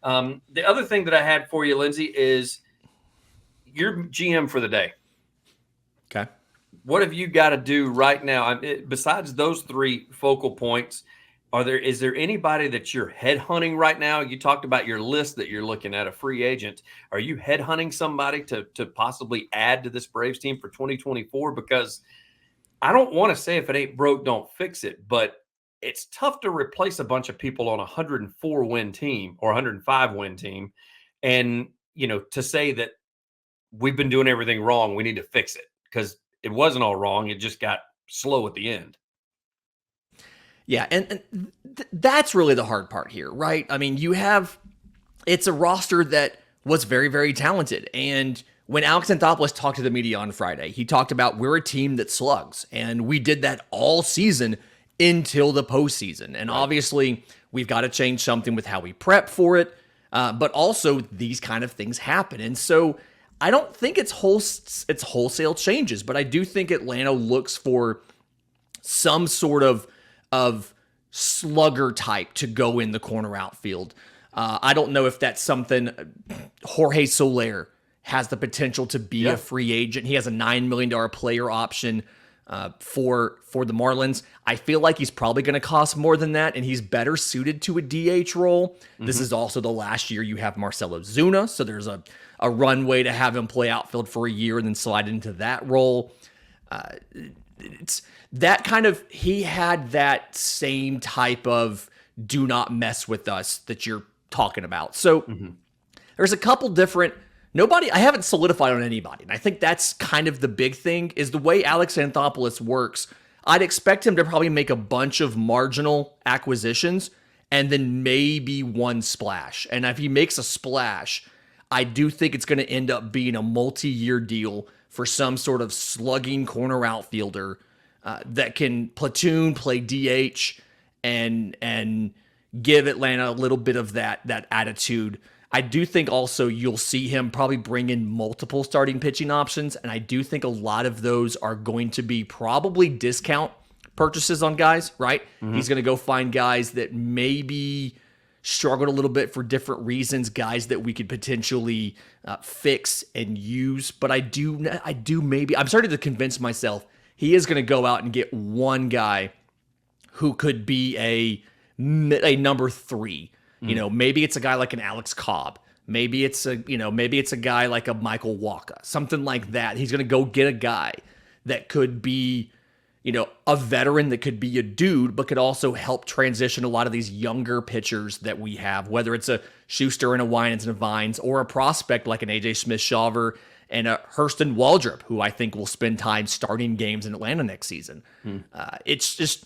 The other thing that I had for you, Lindsay, is your GM for the day. Okay. What have you got to do right now? Besides those three focal points, is there anybody that you're headhunting right now? You talked about your list that you're looking at, a free agent. Are you headhunting somebody to possibly add to this Braves team for 2024? Because I don't want to say if it ain't broke, don't fix it, but it's tough to replace a bunch of people on a 104 win team or 105 win team. And, to say that we've been doing everything wrong, we need to fix it, because it wasn't all wrong. It just got slow at the end. Yeah, and that's really the hard part here, right? I mean, it's a roster that was very, very talented. And when Alex Anthopoulos talked to the media on Friday, he talked about we're a team that slugs. And we did that all season until the postseason. And obviously, we've got to change something with how we prep for it. But also, these kind of things happen. And so I don't think it's wholesale changes, but I do think Atlanta looks for some sort of slugger type to go in the corner outfield. I don't know if that's something. Jorge Soler has the potential to be a free agent. He has a $9 million player option for the Marlins. I feel like he's probably going to cost more than that, and he's better suited to a DH role. Mm-hmm. This is also the last year you have Marcell Ozuna, so there's a runway to have him play outfield for a year and then slide into that role. It's that kind of, he had that same type of do not mess with us that you're talking about. So there's a couple different, I haven't solidified on anybody. And I think that's kind of the big thing is the way Alex Anthopoulos works. I'd expect him to probably make a bunch of marginal acquisitions and then maybe one splash. And if he makes a splash, I do think it's going to end up being a multi-year deal for some sort of slugging corner outfielder that can platoon, play DH, and give Atlanta a little bit of that attitude. I do think also you'll see him probably bring in multiple starting pitching options, and I do think a lot of those are going to be probably discount purchases on guys, right? Mm-hmm. He's going to go find guys that maybe struggled a little bit for different reasons, guys that we could potentially fix and use. But I'm starting to convince myself he is going to go out and get one guy who could be a number three. Maybe it's a guy like an Alex Cobb. Maybe it's a guy like a Michael Wacha, something like that. He's going to go get a guy that could be, a veteran, that could be a dude, but could also help transition a lot of these younger pitchers that we have, whether it's a Schuster and a Winans and a Vines, or a prospect like an AJ Smith-Shawver and a Hurston Waldrop, who I think will spend time starting games in Atlanta next season. It's just,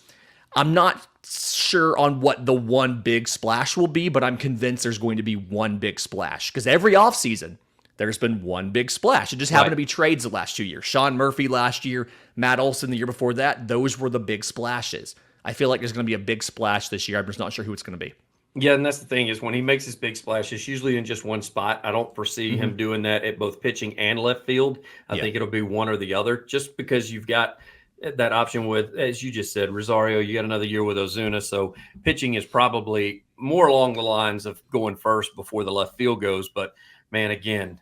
I'm not sure on what the one big splash will be, but I'm convinced there's going to be one big splash, because every offseason there's been one big splash. It just happened to be trades the last 2 years. Sean Murphy last year, Matt Olson the year before that. Those were the big splashes. I feel like there's going to be a big splash this year. I'm just not sure who it's going to be. Yeah, and that's the thing is when he makes his big splash, it's usually in just one spot. I don't foresee him doing that at both pitching and left field. I think it'll be one or the other, just because you've got that option with, as you just said, Rosario. You got another year with Ozuna, so pitching is probably more along the lines of going first before the left field goes. But man, again,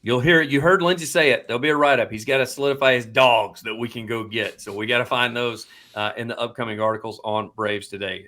you'll hear it. You heard Lindsay say it. There'll be a write-up. He's got to solidify his dogs that we can go get. So we got to find those in the upcoming articles on Braves Today.